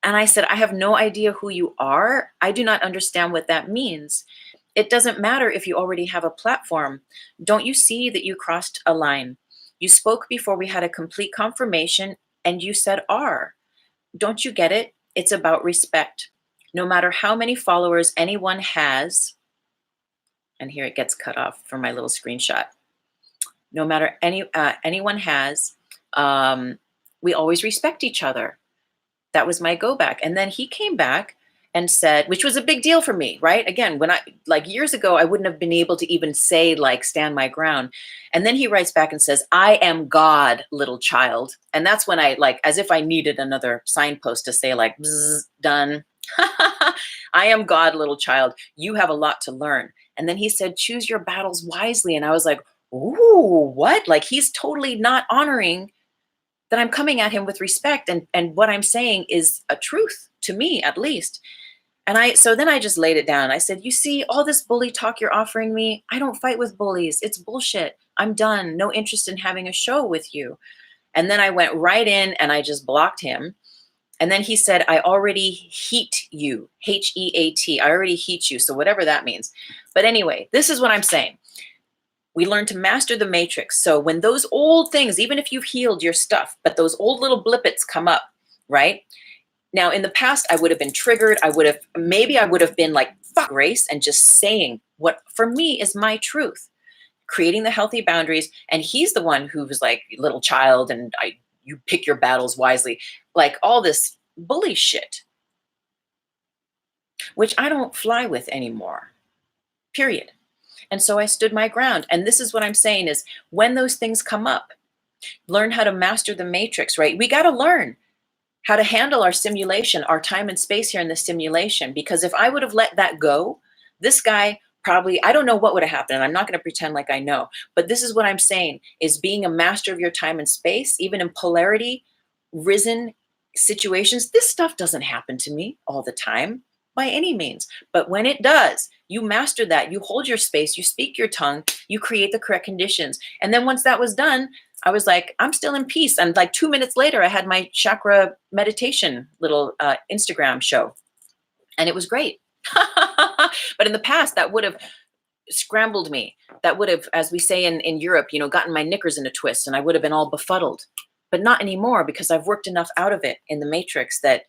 And I said, I have no idea who you are. I do not understand what that means. It doesn't matter if you already have a platform. Don't you see that you crossed a line? You spoke before we had a complete confirmation, and you said R. Don't you get it? It's about respect. No matter how many followers anyone has, and here it gets cut off from my little screenshot. No matter anyone has, we always respect each other. That was my go back. And then he came back and said, which was a big deal for me, right? Again, when I, like years ago, I wouldn't have been able to even say, like, stand my ground. And then he writes back and says, I am God, little child. And that's when I, like, as if I needed another signpost to say, like, bzz, done. I am God, little child. You have a lot to learn. And then he said, choose your battles wisely. And I was like, ooh, what? Like, he's totally not honoring that I'm coming at him with respect, and what I'm saying is a truth to me, at least. So then I just laid it down. I said, you see, all this bully talk you're offering me, I don't fight with bullies. It's bullshit. I'm done. No interest in having a show with you. And then I went right in and I just blocked him. And then he said, I already heat you, Heat. I already heat you. So whatever that means. But anyway, this is what I'm saying. We learn to master the matrix. So when those old things, even if you've healed your stuff, but those old little blippets come up, right? Now, in the past, I would have been triggered. I would have been like, fuck race, and just saying what for me is my truth, creating the healthy boundaries. And he's the one who was like, little child, and you pick your battles wisely, like all this bully shit, which I don't fly with anymore, period. And so I stood my ground. And this is what I'm saying is, when those things come up, learn how to master the matrix, right? We got to learn how to handle our simulation, our time and space here in the simulation. Because if I would have let that go, this guy probably, I don't know what would have happened. And I'm not going to pretend like I know. But this is what I'm saying is, being a master of your time and space, even in polarity, risen situations, this stuff doesn't happen to me all the time by any means. But when it does, you master that. You hold your space, you speak your tongue, you create the correct conditions. And then once that was done, I was like, I'm still in peace. And like 2 minutes later, I had my chakra meditation little Instagram show. And it was great. But in the past, that would have scrambled me. That would have, as we say in Europe, gotten my knickers in a twist, and I would have been all befuddled. But not anymore, because I've worked enough out of it in the matrix that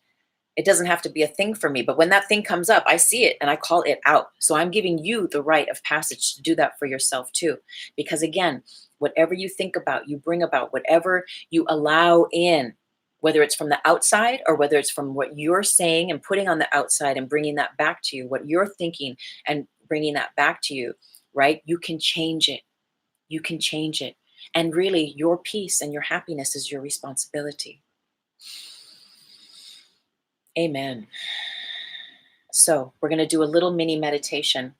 it doesn't have to be a thing for me. But when that thing comes up, I see it and I call it out. So I'm giving you the rite of passage to do that for yourself too. Because again, whatever you think about, you bring about. Whatever you allow in, whether it's from the outside or whether it's from what you're saying and putting on the outside and bringing that back to you, what you're thinking and bringing that back to you, right? You can change it. You can change it. And really, your peace and your happiness is your responsibility. Amen. So we're going to do a little mini meditation.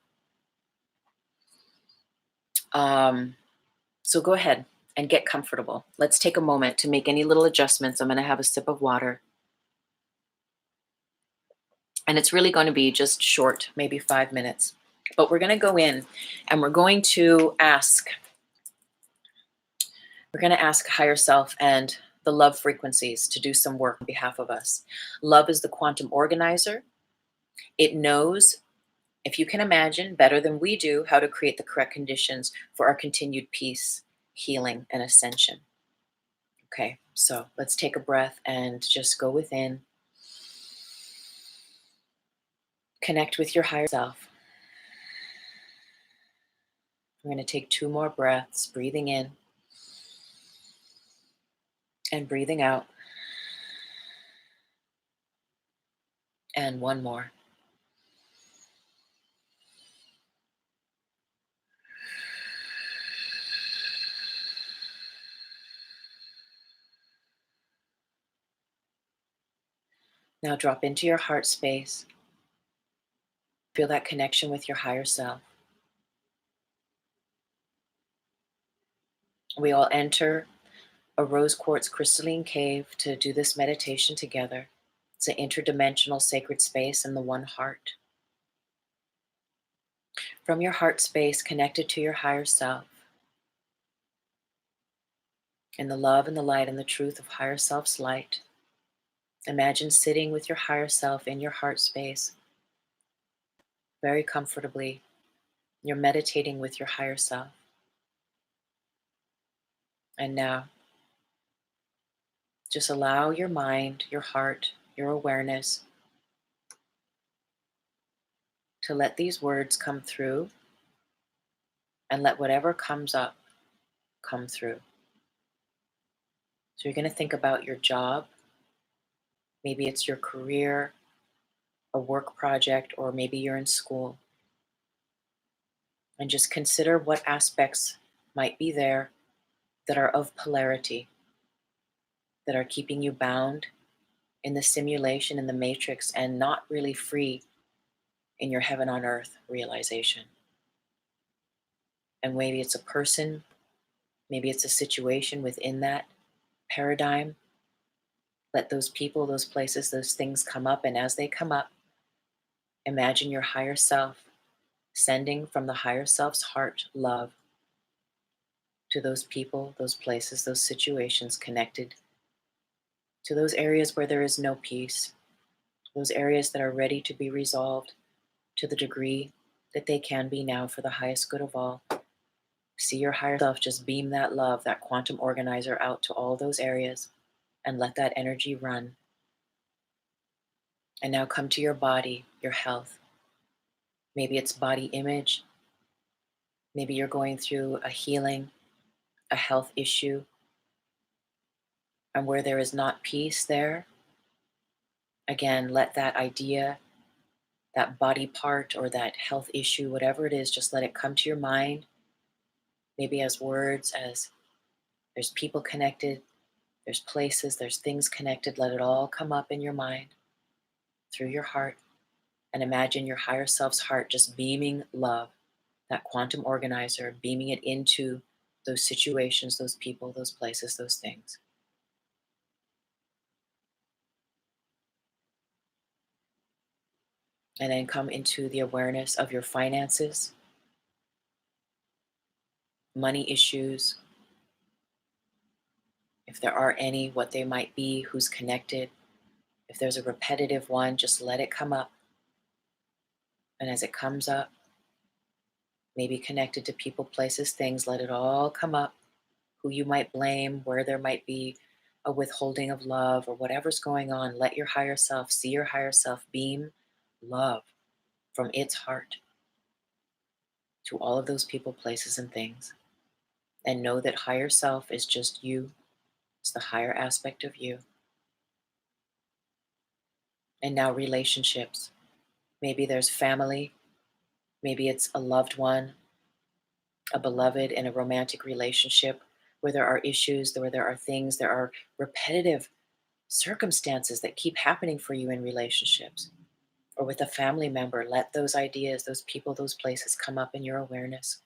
So go ahead and get comfortable. Let's take a moment to make any little adjustments. I'm going to have a sip of water. And it's really going to be just short, maybe 5 minutes. But we're going to go in and we're going to ask higher self and the love frequencies to do some work on behalf of us. Love is the quantum organizer. It knows, if you can imagine, better than we do, how to create the correct conditions for our continued peace, healing, and ascension. Okay, so let's take a breath and just go within. Connect with your higher self. I'm going to take 2 more breaths, breathing in and breathing out. And 1 more. Now drop into your heart space. Feel that connection with your higher self. We all enter a rose quartz crystalline cave to do this meditation together. It's an interdimensional sacred space in the one heart. From your heart space, connected to your higher self, in the love and the light and the truth of higher self's light, imagine sitting with your higher self in your heart space, very comfortably. You're meditating with your higher self. And now, just allow your mind, your heart, your awareness to let these words come through, and let whatever comes up come through. So you're going to think about your job, Maybe it's your career, a work project, or maybe you're in school. And just consider what aspects might be there that are of polarity, that are keeping you bound in the simulation, in the matrix, and not really free in your heaven on earth realization. And maybe it's a person, maybe it's a situation within that paradigm. Let those people, those places, those things come up. And as they come up, imagine your higher self sending from the higher self's heart love to those people, those places, those situations connected to those areas where there is no peace, those areas that are ready to be resolved to the degree that they can be now for the highest good of all. See your higher self just beam that love, that quantum organizer out to all those areas and let that energy run. And now come to your body, your health. Maybe it's body image. Maybe you're going through a healing, a health issue. And where there is not peace there, again, let that idea, that body part or that health issue, whatever it is, just let it come to your mind. Maybe as words, as there's people connected, there's places, there's things connected. Let it all come up in your mind through your heart. And imagine your higher self's heart just beaming love, that quantum organizer, beaming it into those situations, those people, those places, those things. And then come into the awareness of your finances, money issues, if there are any, what they might be, who's connected. If there's a repetitive one, just let it come up. And as it comes up, maybe connected to people, places, things, let it all come up. Who you might blame, where there might be a withholding of love or whatever's going on, let your higher self, see your higher self beam love from its heart to all of those people, places, and things. And know that higher self is just you. It's the higher aspect of you. And now relationships. Maybe there's family. Maybe it's a loved one, a beloved in a romantic relationship where there are issues, where there are things, there are repetitive circumstances that keep happening for you in relationships. Or with a family member, let those ideas, those people, those places come up in your awareness.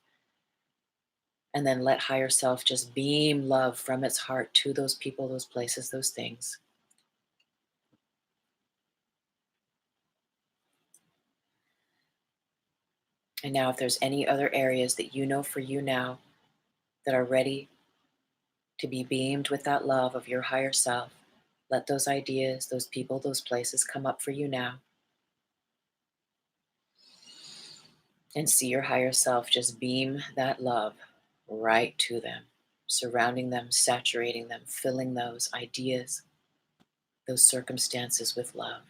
And then let higher self just beam love from its heart to those people, those places, those things. And now, if there's any other areas that you know for you now that are ready to be beamed with that love of your higher self, let those ideas, those people, those places come up for you now. And see your higher self just beam that love right to them, surrounding them, saturating them, filling those ideas, those circumstances with love.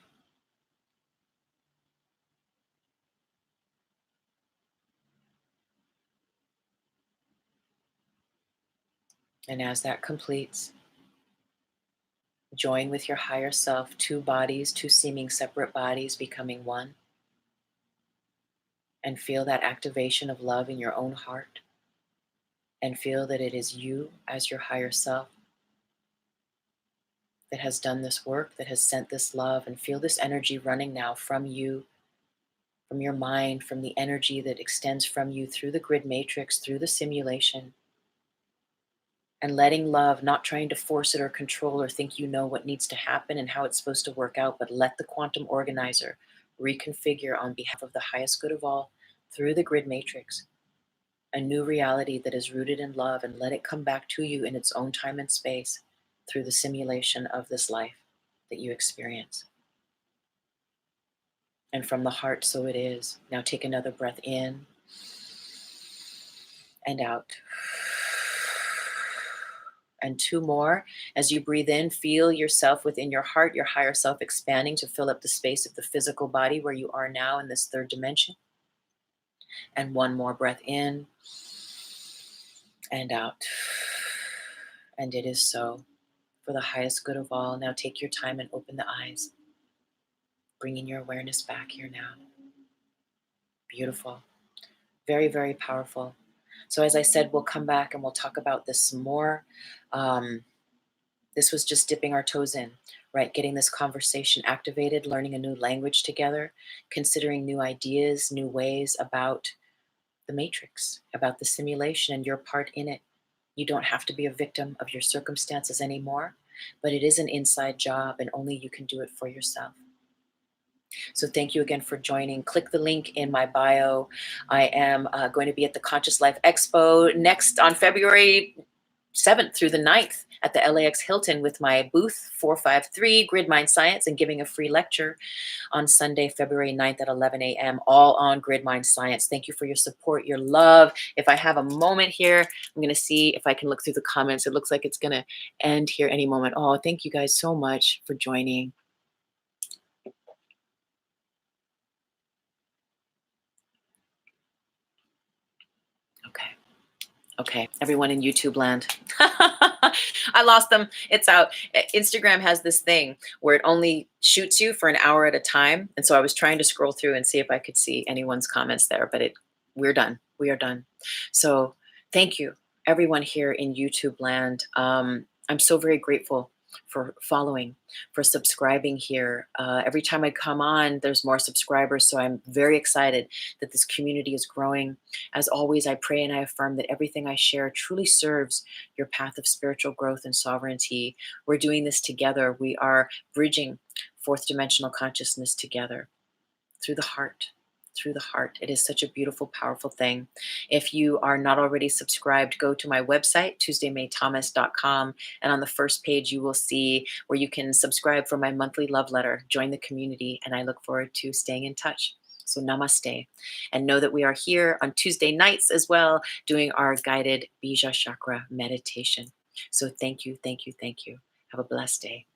And as that completes, join with your higher self, two bodies, two seeming separate bodies becoming one. And feel that activation of love in your own heart. And feel that it is you as your higher self that has done this work, that has sent this love. And feel this energy running now from you, from your mind, from the energy that extends from you through the grid matrix, through the simulation. And letting love, not trying to force it or control or think you know what needs to happen and how it's supposed to work out, but let the quantum organizer reconfigure on behalf of the highest good of all through the grid matrix a new reality that is rooted in love, and let it come back to you in its own time and space through the simulation of this life that you experience. And from the heart, so it is. Now take another breath in and out. And two more. As you breathe in, feel yourself within your heart, your higher self expanding to fill up the space of the physical body where you are now in this third dimension. And one more breath in and out. And it is so. for the highest good of all. Now take your time and open the eyes, bringing your awareness back here now. Beautiful. Very, very powerful. So as I said, we'll come back and we'll talk about this some more. This was just dipping our toes in, right? Getting this conversation activated, learning a new language together, considering new ideas, new ways about the matrix, about the simulation and your part in it. You don't have to be a victim of your circumstances anymore, but it is an inside job and only you can do it for yourself. So thank you again for joining. Click the link in my bio. I am going to be at the Conscious Life Expo next on February 7th through the 9th at the LAX Hilton with my booth 453 Grid Mind Science, and giving a free lecture on Sunday, February 9th at 11 a.m. all on Grid Mind Science. Thank you for your support, your love. If I have a moment here, I'm going to see if I can look through the comments. It looks like it's going to end here any moment. Oh, thank you guys so much for joining. Okay. Okay, everyone in YouTube land. I lost them. It's out. Instagram has this thing where it only shoots you for an hour at a time. And so I was trying to scroll through and see if I could see anyone's comments there, but we're done. We are done. So thank you, everyone here in YouTube land. I'm so very grateful for following, for subscribing here. Every time I come on, there's more subscribers. So I'm very excited that this community is growing. As always, I pray and I affirm that everything I share truly serves your path of spiritual growth and sovereignty. We're doing this together. We are bridging fourth dimensional consciousness together through the heart. Through the heart. It is such a beautiful, powerful thing. If you are not already subscribed, go to my website, tuesdaymaythomas.com, and on the first page you will see where you can subscribe for my monthly love letter, join the community, and I look forward to staying in touch. So namaste. And know that we are here on Tuesday nights as well, doing our guided Bija Chakra meditation. So thank you, thank you, thank you. Have a blessed day.